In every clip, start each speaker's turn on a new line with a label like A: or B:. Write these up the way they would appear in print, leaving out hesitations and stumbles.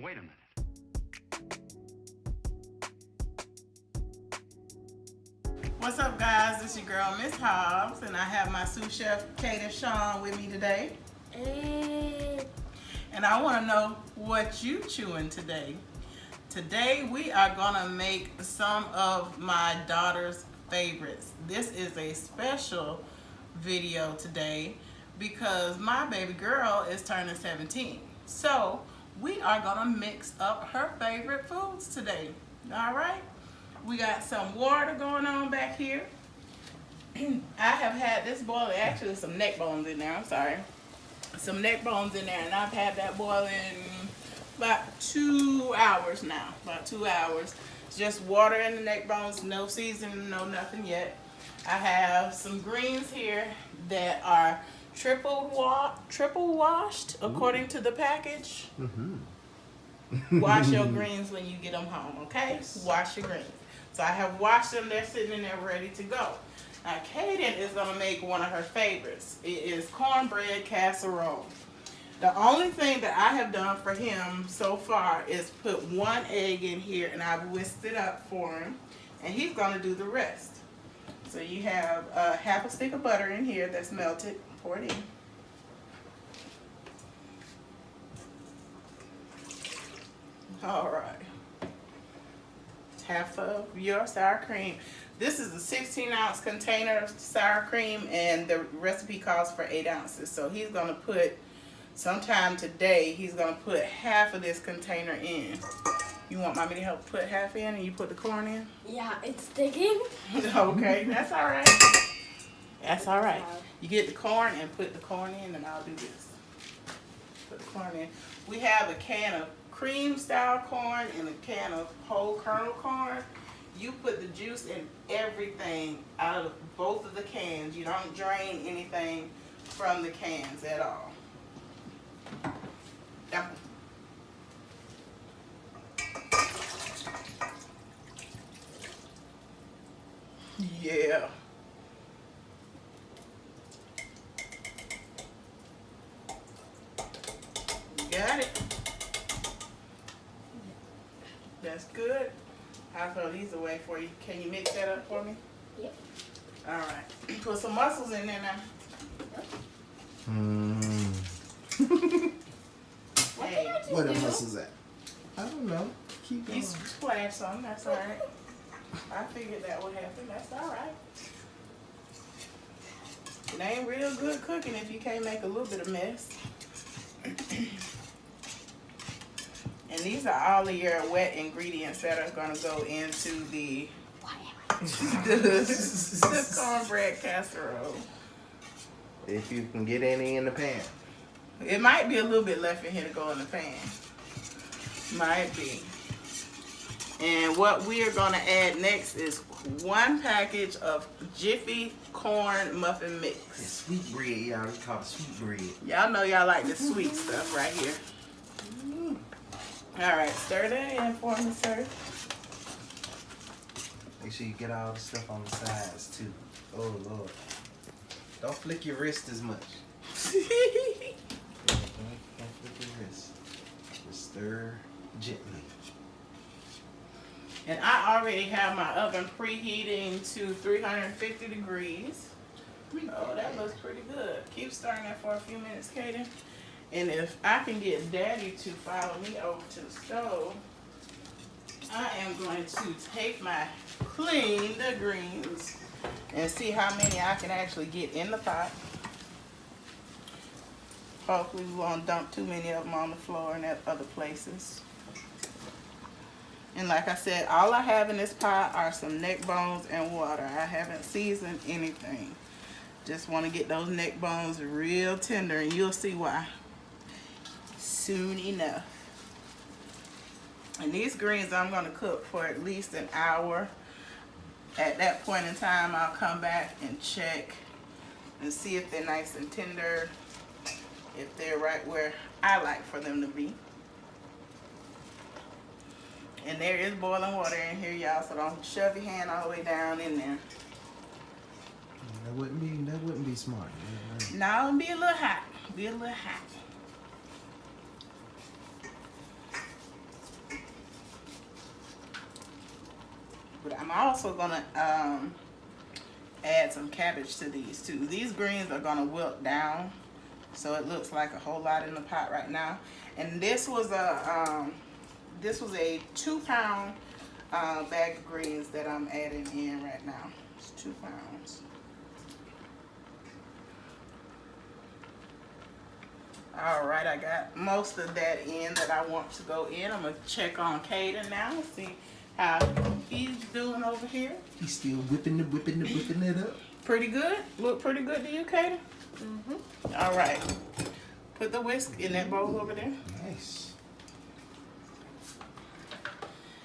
A: Wait a minute.
B: What's up, guys? This is your girl, Myss Hobbs, and I have my sous chef, Caila Sean, with me today. And I want to know what you chewing today. Today, we are gonna make some of my daughter's favorites. This is a special video today because my baby girl is turning 17. So we are gonna mix up her favorite foods today. All right? We got some water going on back here. I have had this boiling, actually some neck bones in there, I'm sorry. Some neck bones in there, and I've had that boiling about 2 hours now, about 2 hours. It's just water in the neck bones, no seasoning, no nothing yet. I have some greens here that are triple washed according to the package. Wash your greens when you get them home, okay? Wash your greens. So I have washed them, they're sitting in there ready to go. Now Caden is gonna make one of her favorites. It is cornbread casserole. The only thing that I have done for him so far is put 1 egg in here, and I've whisked it up for him, and he's gonna do the rest. So you have half a stick of butter in here that's melted. Pour it in. All right. Half of your sour cream. This is a 16-ounce container of sour cream, and the recipe calls for 8 ounces. So he's gonna put, sometime today, he's gonna put half of this container in. You want mommy to help put half in and you put the corn in?
C: Yeah, it's sticking.
B: Okay, that's all right. That's all right. You get the corn and put the corn in, and I'll do this. Put the corn in. We have a can of cream style corn and a can of whole kernel corn. You put the juice and everything out of both of the cans. You don't drain anything from the cans at all. Yep. Yeah. Got it. That's good. I'll throw these away for you. Can you mix that up for me?
C: Yep.
B: All right. Put some mussels in there now. Hey,
D: Where the mussels at? I don't know. Keep going.
B: you splash some. That's all right. I figured that would happen. That's all right. It ain't real good cooking if you can't make a little bit of mess. And these are all of your wet ingredients that are going to go into the cornbread casserole.
D: If you can get any in the pan.
B: It might be a little bit left in here to go in the pan. Might be. And what we are going to add next is 1 package of Jiffy corn muffin mix.
D: It's sweet bread, y'all. It's called sweet bread.
B: Y'all know y'all like the sweet stuff right here. All right, stir that in for me, sir.
D: Make sure you get all the stuff on the sides, too. Oh, Lord. Don't flick your wrist as much. Don't flick your wrist. Just stir gently.
B: And I already have my oven preheating to 350 degrees. Oh, that looks pretty good. Keep stirring that for a few minutes, Caden. And if I can get Daddy to follow me over to the stove, I am going to take my cleaned greens and see how many I can actually get in the pot. Hopefully we won't dump too many of them on the floor and at other places. And like I said, all I have in this pot are some neck bones and water. I haven't seasoned anything. Just want to get those neck bones real tender, and you'll see why soon enough. And these greens I'm going to cook for at least an hour. At that point in time, I'll come back and check and see if they're nice and tender, if they're right where I like for them to be. And there is boiling water in here, y'all, so don't shove your hand all the way down in there.
D: That wouldn't be smart.
B: No, it'll be a little hot. Be a little hot. I'm also gonna add some cabbage to these too. These greens are gonna wilt down, so it looks like a whole lot in the pot right now. And this was a 2-pound bag of greens that I'm adding in right now. It's 2 pounds. All right, I got most of that in that I want to go in. I'm gonna check on Caden now, see how he's doing over here.
D: He's still whipping it up.
B: Pretty good? Look pretty good to you, Caden? Mm-hmm. All right. Put the whisk in that bowl over there.
D: Nice.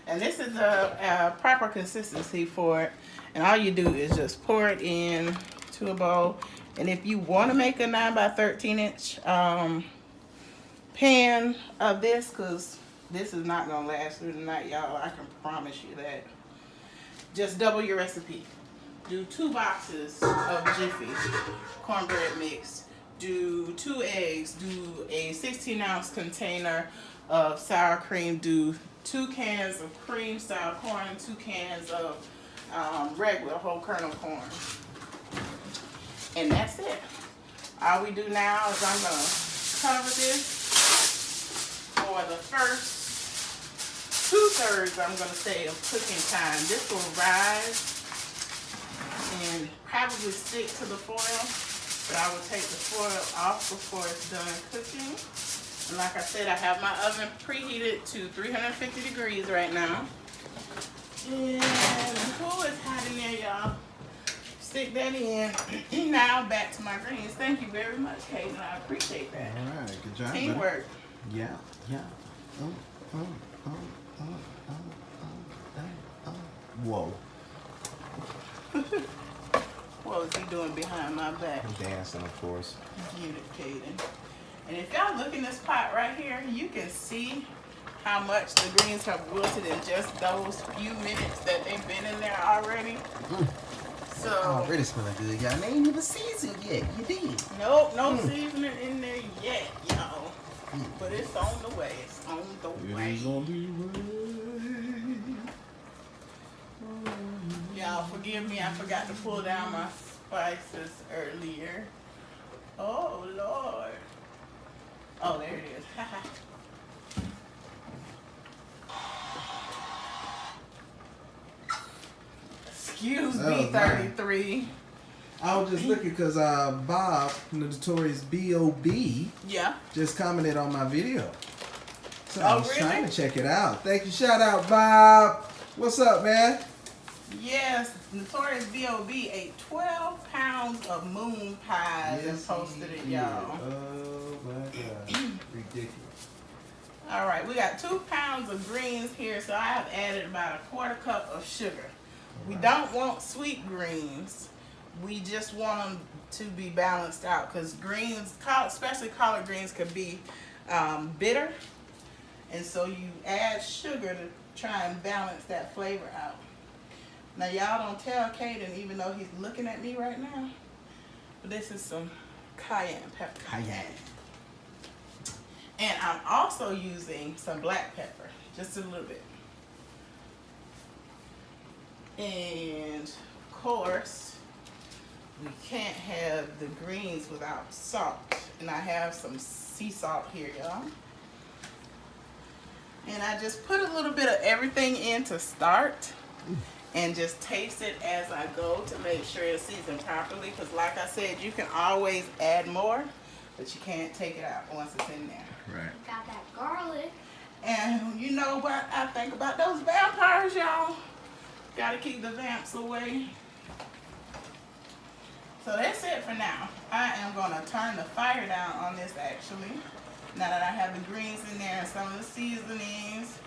D: And
B: this is a proper consistency for it. And all you do is just pour it in to a bowl. And if you want to make a 9 by 13 inch pan of this, because this is not going to last through the night, y'all, I can promise you that. Just double your recipe. Do 2 boxes of Jiffy cornbread mix. Do 2 eggs. Do a 16-ounce container of sour cream. Do 2 cans of cream style corn and 2 cans of regular whole kernel corn. And that's it. All we do now is I'm going to cover this for the first 2/3, I'm going to say, of cooking time. This will rise and probably stick to the foil, but I will take the foil off before it's done cooking. And like I said, I have my oven preheated to 350 degrees right now. And who is hot in there, y'all? Stick that in. Now back to my greens. Thank you very much, Caden. I appreciate that.
D: all right, good job.
B: Teamwork.
D: Yeah. Whoa.
B: What was he doing behind my back?
D: Dancing, of course.
B: Get it, Caden. And if y'all look in this pot right here, you can see how much the greens have wilted in just those few minutes that they've been in there already. So
D: already smelling good, y'all. They ain't even seasoned yet. You did.
B: Nope, no seasoning in there yet, y'all. But it's on the way. It's on the way.
D: It is on the way.
B: Y'all forgive me, I forgot to pull down my spices earlier. Oh Lord. Oh, there it is. Excuse B33.
D: I was just looking because Bob, the notorious B.O.B.,
B: Yeah.
D: just commented on my video. So
B: Oh,
D: I was
B: really?
D: trying to check it out. Thank you. Shout out, Bob. What's up, man?
B: Yes, Notorious B.O.B. ate 12 pounds of moon pies and posted it, y'all.
D: Oh my God. Ridiculous.
B: All right, we got 2 pounds of greens here, so I have added about a 1/4 cup of sugar. We don't want sweet greens. We just want them to be balanced out because greens, especially collard greens, could be bitter. And so you add sugar to try and balance that flavor out. Now, y'all don't tell Caden, even though he's looking at me right now, but this is some cayenne pepper.
D: Cayenne.
B: And I'm also using some black pepper, just a little bit. And of course, we can't have the greens without salt. And I have some sea salt here, y'all. And I just put a little bit of everything in to start and just taste it as I go to make sure it's seasoned properly. Because like I said, you can always add more, but you can't take it out once it's in there.
D: Right.
A: Got that garlic.
B: And you know what I think about those vampires, y'all? Gotta keep the vamps away. So that's it for now. I am gonna turn the fire down on this actually. Now that I have the greens in there and some of the seasonings.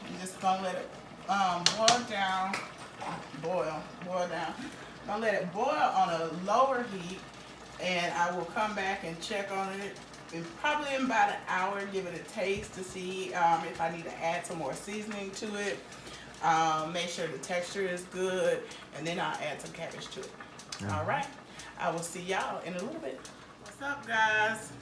B: I'm just gonna let it boil down. Boil down. I'm gonna let it boil on a lower heat, and I will come back and check on it probably in about an hour, give it a taste to see if I need to add some more seasoning to it. Make sure the texture is good, and then I'll add some cabbage to it. All right, I will see y'all in a little bit. What's up, guys?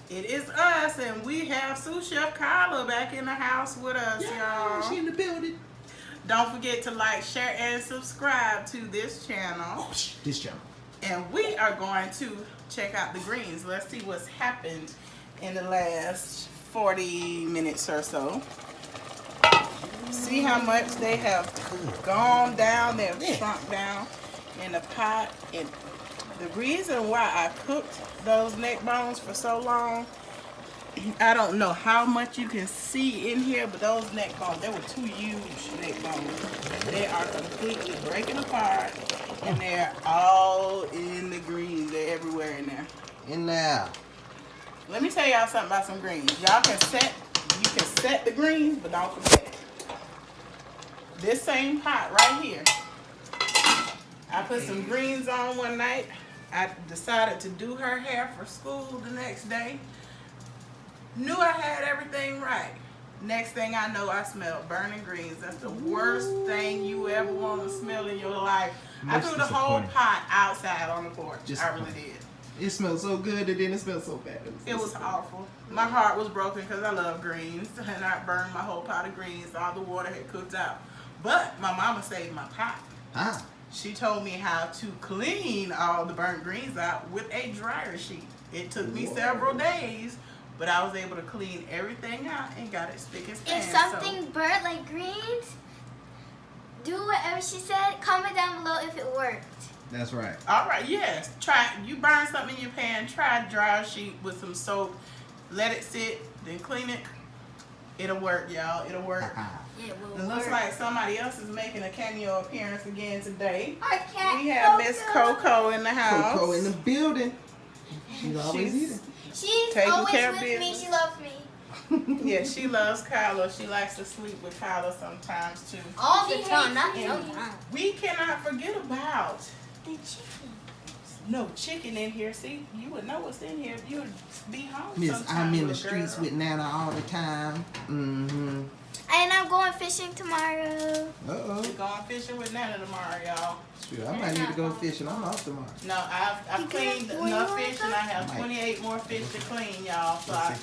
B: It is us, and we have sous chef Caila back in the house with us, y'all.
D: She in the building.
B: Don't forget to like, share, and subscribe to this channel.
D: This channel.
B: And we are going to check out the greens. Let's see what's happened in the last 40 minutes or so. See how much they have gone down, they have shrunk down in the pot. And the reason why I cooked those neck bones for so long, I don't know how much you can see in here, but those neck bones, they were 2 huge neck bones. They are completely breaking apart, and they're all in the greens. They're everywhere in there.
D: In there.
B: Let me tell y'all something about some greens. Y'all can set the greens, but don't forget. This same pot right here, I put some greens on one night. I decided to do her hair for school the next day. Knew I had everything right. Next thing I know, I smelled burning greens. That's the worst thing you ever want to smell in your life. I threw the whole pot outside on the porch. I really did.
D: It smelled so good, and then it smelled so bad.
B: It was awful. My heart was broken because I love greens, and I burned my whole pot of greens. All the water had cooked out. But my mama saved my pot.
D: Ah.
B: She told me how to clean all the burnt greens out with a dryer sheet. It took me several days, but I was able to clean everything out and got it spick and span.
A: If something burnt like greens, do whatever she said. Comment down below if it worked.
D: That's right.
B: All right, yes. Try. You burn something in your pan. Try a dryer sheet with some soap. Let it sit, then clean it. It'll work, y'all. It'll work. It looks like somebody else is making a cameo appearance again today. We have Miss Coco in the house.
D: Coco in the building. She's always eating.
A: She's
B: Taking
A: always
B: care of
A: with me.
B: business.
A: She loves me.
B: Yeah, she loves Caila. She likes to sleep with Caila sometimes too.
A: All the time, not
B: And
A: sometimes.
B: we cannot forget about
A: The chicken.
B: no chicken in here. See, you would know what's in here if you would be home.
D: Miss,
B: sometime,
D: I'm in the
B: little
D: streets
B: girl.
D: with Nana all the time. Mm-hmm.
A: And I'm going fishing tomorrow.
D: Uh-oh.
B: We're going fishing with Nana tomorrow, y'all.
D: Shoot, I might need to go fishing. I'm off tomorrow.
B: No, I've cleaned enough fish and I have
D: Might.
B: 28 more fish to clean, y'all. So I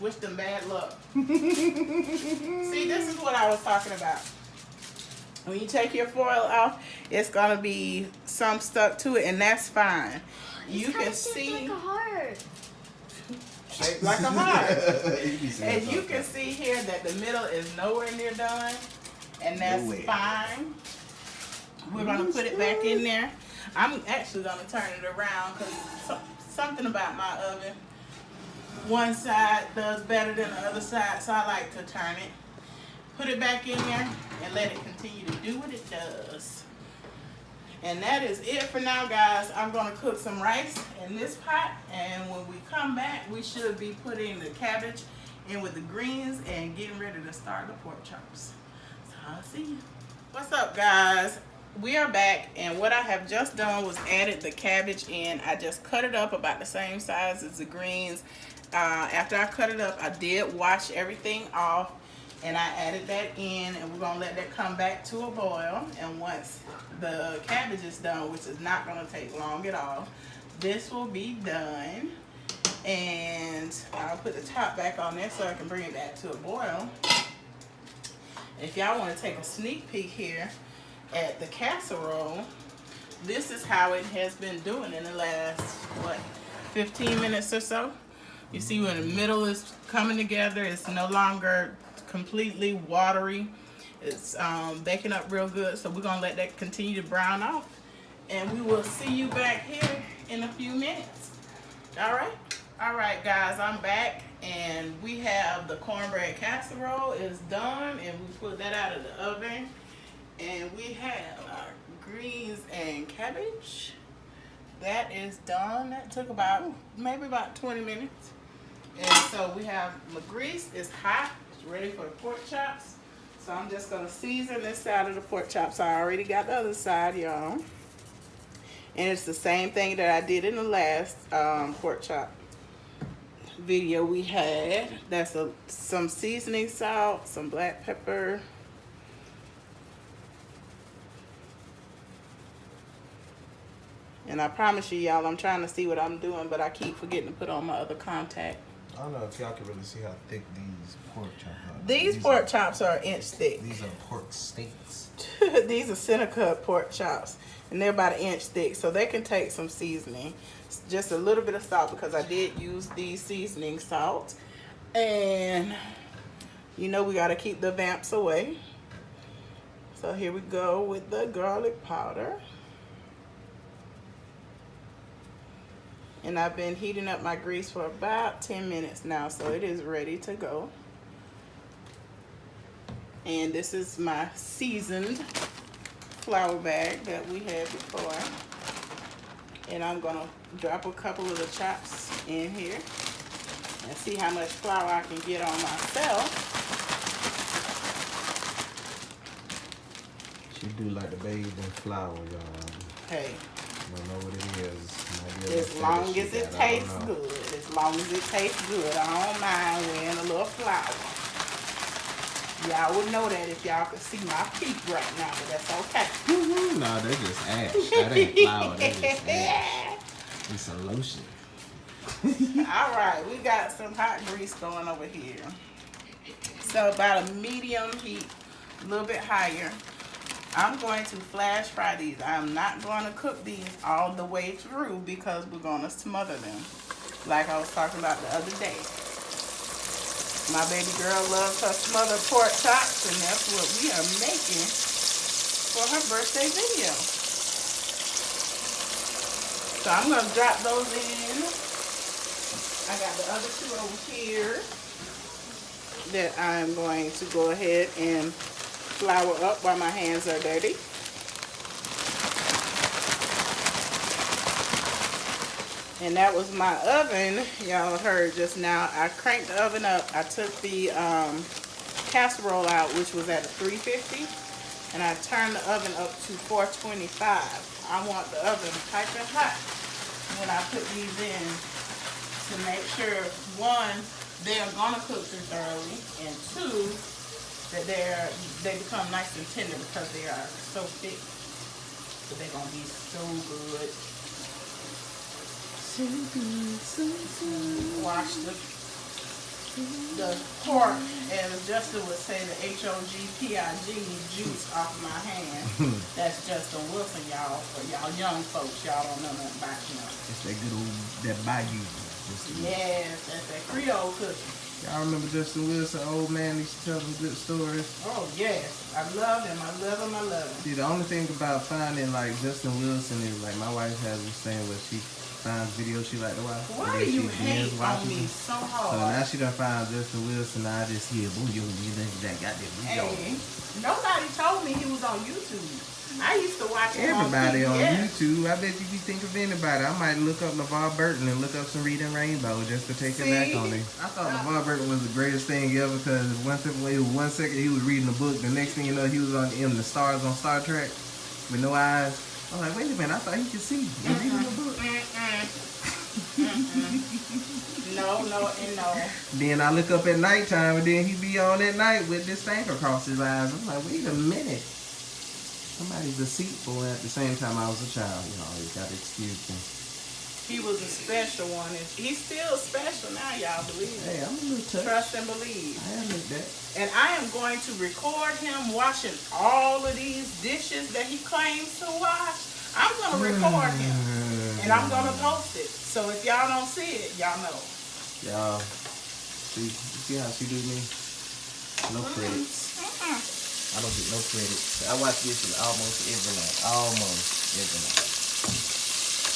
B: wish them bad luck. See, this is what I was talking about. When you take your foil off, it's gonna be some stuck to it, and that's fine. You can see
A: like a heart.
B: shaped like a heart. And you can see here that the middle is nowhere near done, and that's fine. We're gonna put it back in there. I'm actually gonna turn it around because something about my oven, one side does better than the other side, so I like to turn it. Put it back in there and let it continue to do what it does. And that is it for now, guys. I'm gonna cook some rice in this pot, and when we come back, we should be putting the cabbage in with the greens and getting ready to start the pork chops. So I'll see you. What's up, guys? We are back, and what I have just done was added the cabbage in. I just cut it up about the same size as the greens. After I cut it up, I did wash everything off, and I added that in, and we're gonna let that come back to a boil. And once the cabbage is done, which is not gonna take long at all, this will be done. And I'll put the top back on there so I can bring it back to a boil. If y'all want to take a sneak peek here at the casserole, this is how it has been doing in the last, 15 minutes or so. You see when the middle is coming together, it's no longer completely watery. It's baking up real good, so we're gonna let that continue to brown off, and we will see you back here in a few minutes. All right, guys, I'm back, and we have the cornbread casserole is done, and we put that out of the oven, and we have our greens and cabbage. That is done. That took maybe about 20 minutes. And so we have my grease is hot. It's ready for the pork chops. So I'm just gonna season this side of the pork chops. I already got the other side, y'all. And it's the same thing that I did in the last pork chop video we had. That's some seasoning salt, some black pepper, and I promise you, y'all, I'm trying to see what I'm doing, but I keep forgetting to put on my other contact.
D: I don't know if y'all can really see how thick these pork chops are.
B: These pork chops are an inch thick.
D: These are pork steaks.
B: These are center cut pork chops, and they're about an inch thick, so they can take some seasoning. Just a little bit of salt, because I did use the seasoning salt. And you know we got to keep the vamps away. So here we go with the garlic powder. And I've been heating up my grease for about 10 minutes now, so it is ready to go. And this is my seasoned flour bag that we had before. And I'm gonna drop a couple of the chops in here and see how much flour I can get on myself.
D: She do like to bathe in flour, y'all.
B: Hey.
D: I don't know what it is.
B: As long as it tastes good. As long as it tastes good. I don't mind wearing a little flour. Y'all would know that if y'all could see my feet right now, but that's okay.
D: No, that's just ash. That ain't flour. That's just ash. It's a lotion.
B: Alright, we got some hot grease going over here. So about a medium heat, a little bit higher. I'm going to flash fry these. I'm not going to cook these all the way through because we're going to smother them, like I was talking about the other day. My baby girl loves her smothered pork chops, and that's what we are making for her birthday video. So I'm going to drop those in. I got the other two over here that I'm going to go ahead and flour up while my hands are dirty. And that was my oven. Y'all heard just now. I cranked the oven up. I took the casserole out, which was at a 350, and I turned the oven up to 425. I want the oven piping hot when I put these in to make sure, one, they're gonna cook through thoroughly, and two, that they become nice and tender because they are so thick. So they're gonna be so good. So good, so good. Wash the pork, as Justin would say, the HOGPIG juice off my hand. That's Justin Wilson, y'all. For y'all young folks, y'all don't know nothing about him.
D: It's that good old, that bayou.
B: Yes, that's that Creole cooking.
D: Y'all remember Justin Wilson, old man, used to tell them good stories?
B: Oh, yes. I love him. I love him. I love him.
D: See, the only thing about finding, like, Justin Wilson is, like, my wife has this thing where she finds videos she like to watch.
B: Why do you hate on me so hard?
D: So now she done found Justin Wilson, I just hear, boom, you that goddamn video.
B: Hey, nobody told me he was on YouTube. I used to watch him
D: Everybody on
B: PBS.
D: YouTube. I bet you think of anybody. I might look up LeVar Burton and look up some Reading Rainbow just to take it back on him. I thought LeVar Burton was the greatest thing ever because one second he was reading a book, the next thing you know he was on the stars on Star Trek with no eyes. I was like, wait a minute, I thought he could see. He's reading a book.
B: No, and no.
D: Then I look up at nighttime and then he be on at night with this thing across his eyes. I'm like, wait a minute. Somebody's deceitful. At the same time, I was a child. You know, you got to excuse me.
B: He was a special one. And he's still special now, y'all believe it.
D: Hey, I'm a little touched.
B: Trust and believe.
D: I admit that.
B: And I am going to record him washing all of these dishes that he claims to wash. I'm going to record him. And I'm going to post it. So if y'all don't see it, y'all know.
D: Y'all, see how she do me? No credits. I don't get no credit. I watch this almost every night. Almost every night.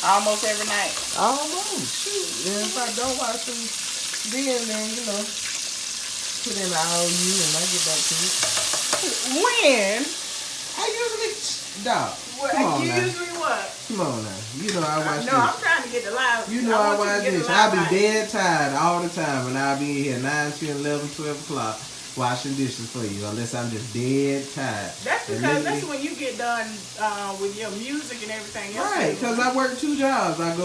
B: Almost every night.
D: Almost. Shoot. And if I don't watch them, then you know, put in an IOU and I get back to it.
B: When?
D: I usually, dog. Come on
B: You
D: now.
B: usually what?
D: Come on now. You know I watch
B: No,
D: this.
B: I'm trying to get the live.
D: You know I watch this. I be dead tired all the time and I'll be here 9, 10, 11, 12 o'clock. Washing dishes for you, unless I'm just dead tired.
B: That's because that's when you get done with your music and everything else.
D: Right, because I work 2 jobs. I'll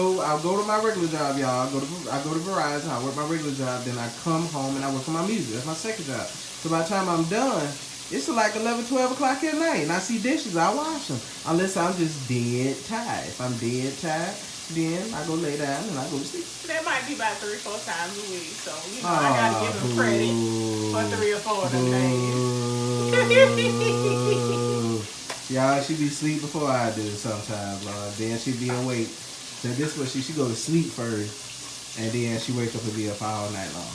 D: go to my regular job, y'all. I go to Verizon. I work my regular job. Then I come home and I work on my music. That's my second job. So by the time I'm done, it's like 11, 12 o'clock at night. And I see dishes, I wash them. Unless I'm just dead tired. If I'm dead tired, Then I go lay down and I go to sleep.
B: That might be about 3 or 4 times a week. So, you know, I gotta give him credit for 3 or 4 of them days.
D: Y'all, she be asleep before I do sometimes, Lord. Then she be awake. So this was she go to sleep first, and then she wake up and be up all night long.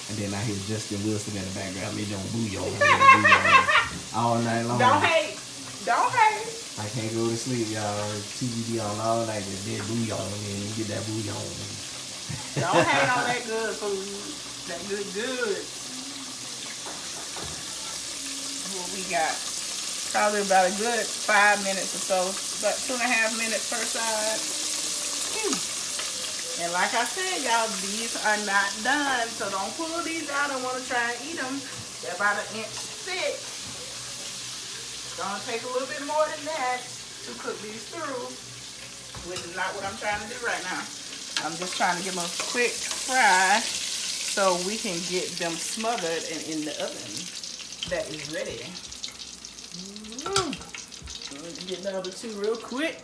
D: And then I hear Justin Wilson in the background, me doing booyah all night long.
B: Don't hate. Don't hate.
D: I can't go to sleep, y'all. TV be on all night, and then booyah, and then get that booyah.
B: Don't hate on that good food. That good. What we got? Probably about a good 5 minutes or so. About 2.5 minutes per side. And like I said, y'all, these are not done. So don't pull these out and want to try and eat them. They're about 1 inch thick. It's going to take a little bit more than that to cook these through, which is not what I'm trying to do right now. I'm just trying to give them a quick fry so we can get them smothered and in the oven. That is ready. Let me get the other 2 real quick.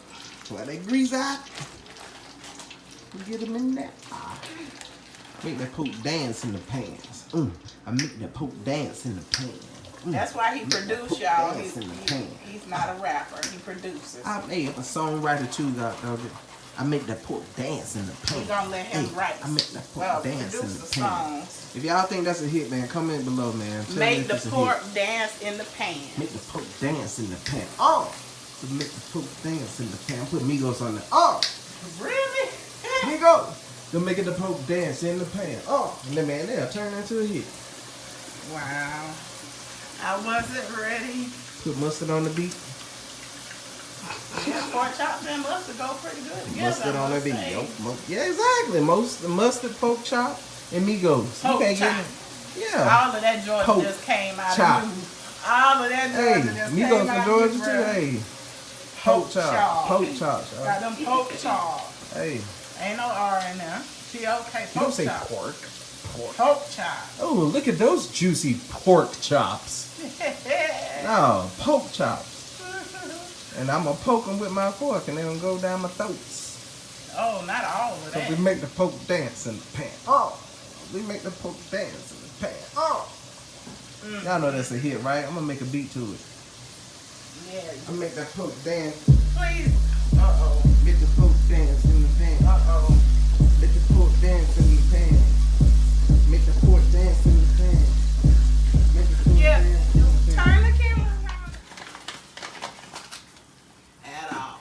D: While they grease out, we get them in there. Make that poke dance in the pans. I make that poke dance in the pan.
B: That's why he produced, y'all. He's not a rapper. He produces.
D: I'm a songwriter too, dog. I make that pork dance in the pan.
B: We're gonna let him write.
D: I make that pork dance in the pan.
B: Songs.
D: If y'all think that's a hit, man, comment below, man.
B: Make the pork dance in the pan.
D: Make the pork dance in the pan. Oh! So make the pork dance in the pan. Put Migos on there. Oh!
B: Really?
D: Migos! They're making the pork dance in the pan. Oh! And then, man, they'll turn into a hit.
B: Wow. I wasn't ready.
D: Put mustard on the beat.
B: Yeah, pork chops and mustard go pretty good together.
D: Mustard on the beat. Yeah, exactly. Mustard, pork chop, and Migos.
B: Pork
D: you can't
B: chop.
D: get it. Yeah.
B: All of that Georgia
D: Pork
B: just came out
D: chop.
B: of you. All of that Georgia just
D: Migos
B: came
D: from
B: out
D: Georgia
B: of you,
D: too.
B: bro.
D: Hey. Pork chop. Pork chops.
B: Got them pork chops.
D: Hey.
B: Ain't no R in there. P-O-K,
D: You don't
B: pork
D: say
B: chop.
D: pork.
B: Pork chop.
D: Oh, look at those juicy pork chops. No, pork chops. And I'm going to poke them with my fork and they're going to go down my throats.
B: Oh, not all of
D: So
B: that.
D: we make the pork dance in the pan. Oh, we make the pork dance in the pan. Oh. Y'all know that's a hit, right? I'm going to make a beat to it.
B: Yeah.
D: I'm make that pork dance.
B: Please. Uh-oh.
D: Get the pork dance in the pan.
B: Uh-oh.
D: Make the pork dance in the pan. Make the pork dance in the pan. Make the pork
B: Yeah.
D: dance in the pan.
B: Turn the camera around. At all.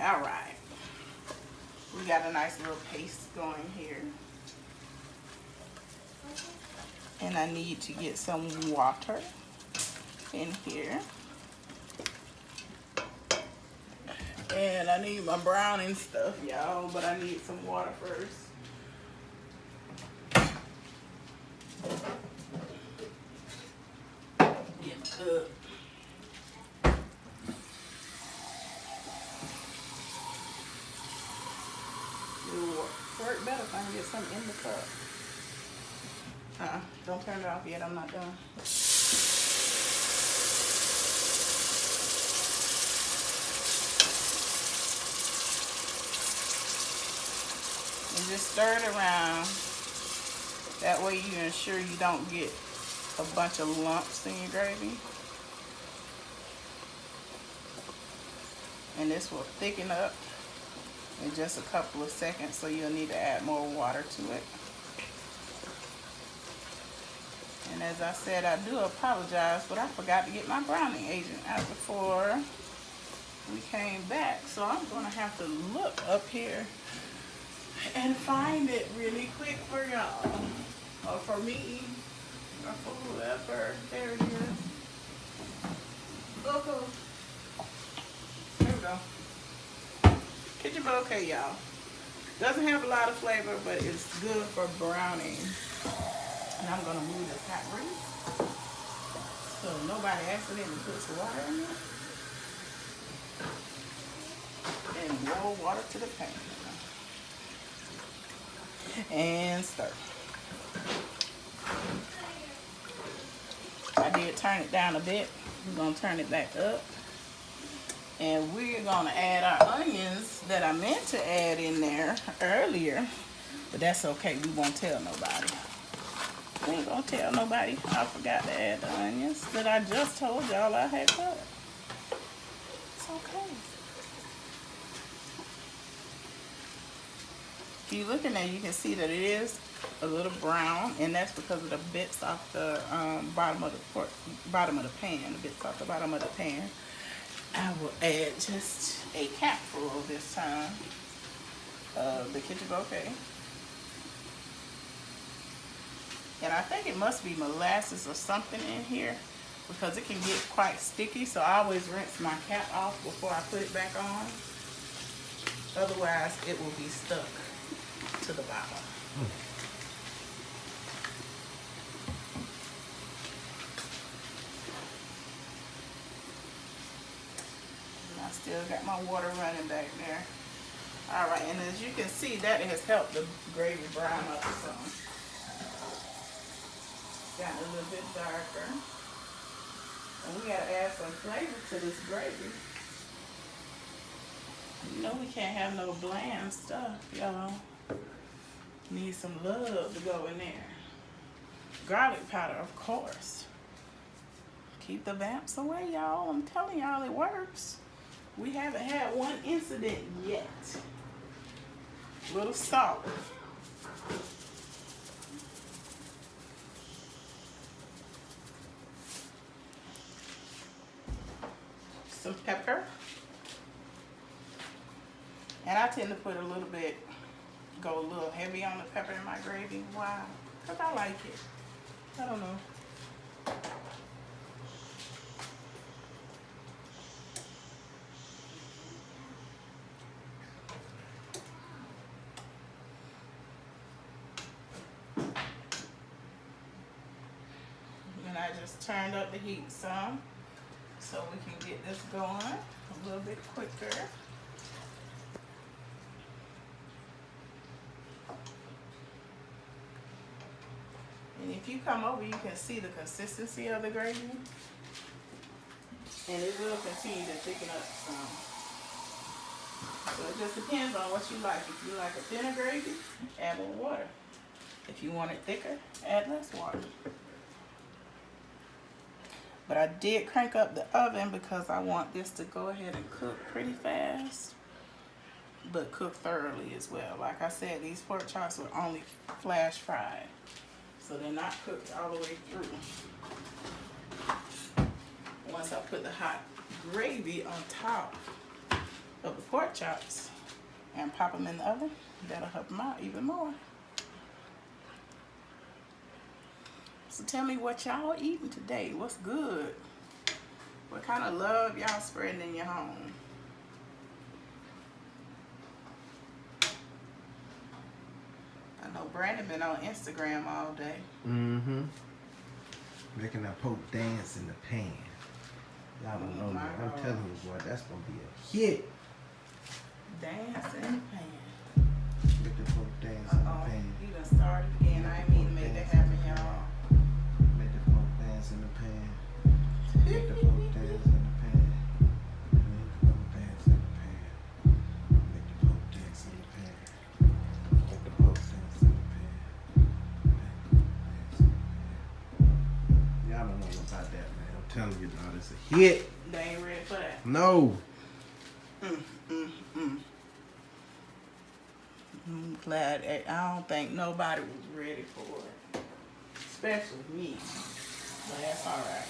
B: All right. We got a nice little paste going here. And I need to get some water in here. And I need my browning stuff, y'all, but I need some water first. Get my cup. It'll work better if I can get something in the cup. Don't turn it off yet, I'm not done. And just stir it around. That way you ensure you don't get a bunch of lumps in your gravy. And this will thicken up in just a couple of seconds, so you'll need to add more water to it. And as I said, I do apologize, but I forgot to get my browning agent out before we came back. So I'm gonna have to look up here and find it really quick for y'all, or for me, or for whoever. There it is. Okay. There we go. Kitchen bouquet, y'all. Doesn't have a lot of flavor, but it's good for browning. And I'm gonna move this hot grease so nobody accidentally puts water in it. And more water to the pan. And stir. I did turn it down a bit. I'm gonna turn it back up. And we're gonna add our onions that I meant to add in there earlier, but that's okay, we won't tell nobody. We ain't gonna tell nobody I forgot to add the onions that I just told y'all I had cut. It's okay. If you look in there, you can see that it is a little brown, and that's because of the bits off the bottom of the pan, the bits off the bottom of the pan. I will add just a capful this time of the kitchen bouquet. And I think it must be molasses or something in here because it can get quite sticky, so I always rinse my cap off before I put it back on. Otherwise, it will be stuck to the bottom. I still got my water running back there. All right, and as you can see, that has helped the gravy brown up some. Gotten a little bit darker. And we gotta add some flavor to this gravy. You know we can't have no bland stuff, y'all. Need some love to go in there. Garlic powder, of course. Keep the vamps away, y'all. I'm telling y'all, it works. We haven't had one incident yet. Little salt. Some pepper. And I tend to put a little bit, go a little heavy on the pepper in my gravy. Why? Because I like it. I don't know. And I just turned up the heat some so we can get this going a little bit quicker. And if you come over, you can see the consistency of the gravy. And it will continue to thicken up some. So it just depends on what you like. If you like a thinner gravy, add more water. If you want it thicker, add less water. But I did crank up the oven because I want this to go ahead and cook pretty fast, but cook thoroughly as well. Like I said, these pork chops were only flash fried, so they're not cooked all the way through. Once I put the hot gravy on top of the pork chops and pop them in the oven, that'll help them out even more. So tell me what y'all eating today. What's good? What kind of love y'all spreading in your home? I know Brandon been on Instagram all day.
D: Mm-hmm. Making that poke dance in the pan. Y'all don't know that. I'm telling you, boy, that's gonna be a hit.
B: Dance in the pan.
D: Make the poke dance in the pan.
B: He done started again. I ain't mean to make that happen, y'all.
D: Make the poke dance in the pan. Make the poke dance in the pan. Make the poke dance in the pan. Make the poke dance in the pan. Make the poke dance in the pan. Y'all don't know about that, man. I'm telling you, dog, it's a hit.
B: They ain't ready for that.
D: No.
B: I'm glad. I don't think nobody was ready for it, especially me. But that's all right.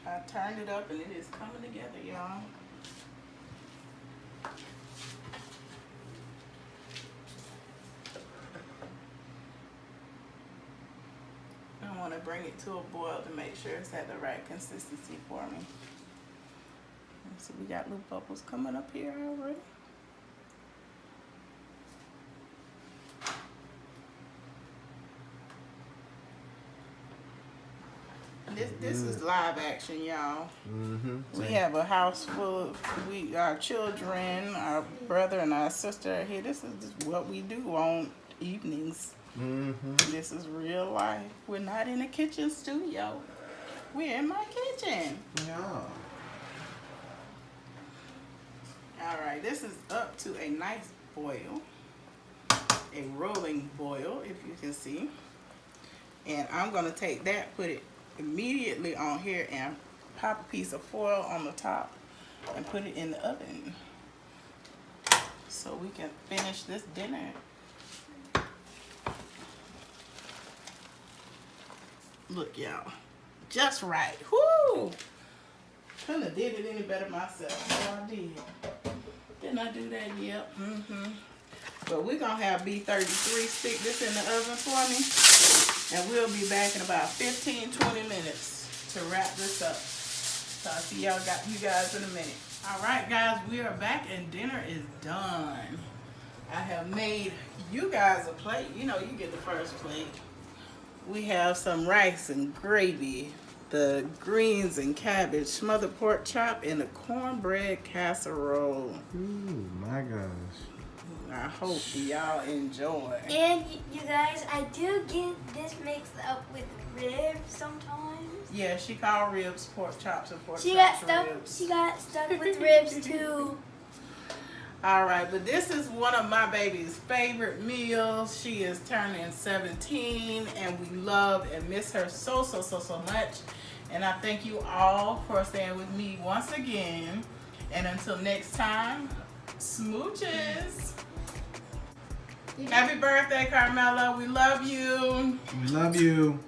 B: I turned it up and it is coming together, y'all. I want to bring it to a boil to make sure it's at the right consistency for me. So we got little bubbles coming up here already. This is live action, y'all.
D: Mm-hmm.
B: We have a house full of our children, our brother and our sister are here. This is just what we do on evenings.
D: Mm-hmm.
B: This is real life. We're not in a kitchen studio. We're in my kitchen.
D: Yeah.
B: All right, this is up to a nice boil, a rolling boil, if you can see. And I'm gonna take that, put it immediately on here and pop a piece of foil on the top and put it in the oven so we can finish this dinner. Look, y'all, just right. Whoo! Couldn't have did it any better myself. So I did. Didn't I do that? Yep. But we're gonna have B33 stick this in the oven for me, and we'll be back in about 15-20 minutes to wrap this up. So I'll see you guys in a minute. All right, guys, we are back and dinner is done. I have made you guys a plate. You know, you get the first plate. We have some rice and gravy, the greens and cabbage, smothered pork chop, and a cornbread casserole.
D: Ooh, my gosh.
B: I hope y'all enjoy.
A: And you guys, I do get this mixed up with ribs sometimes.
B: Yeah, she called ribs pork chops and pork
A: She
B: chops
A: got
B: ribs.
A: She got stuck with ribs too.
B: All right, but this is one of my baby's favorite meals. She is turning 17, and we love and miss her so much. And I thank you all for staying with me once again. And until next time, smooches. Happy birthday, Carmella. We love you.
D: We love you.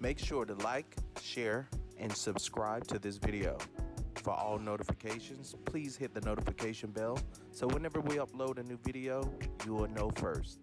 C: Make sure to like, share, and subscribe to this video. For all notifications, please hit the notification bell so whenever we upload a new video, you will know first.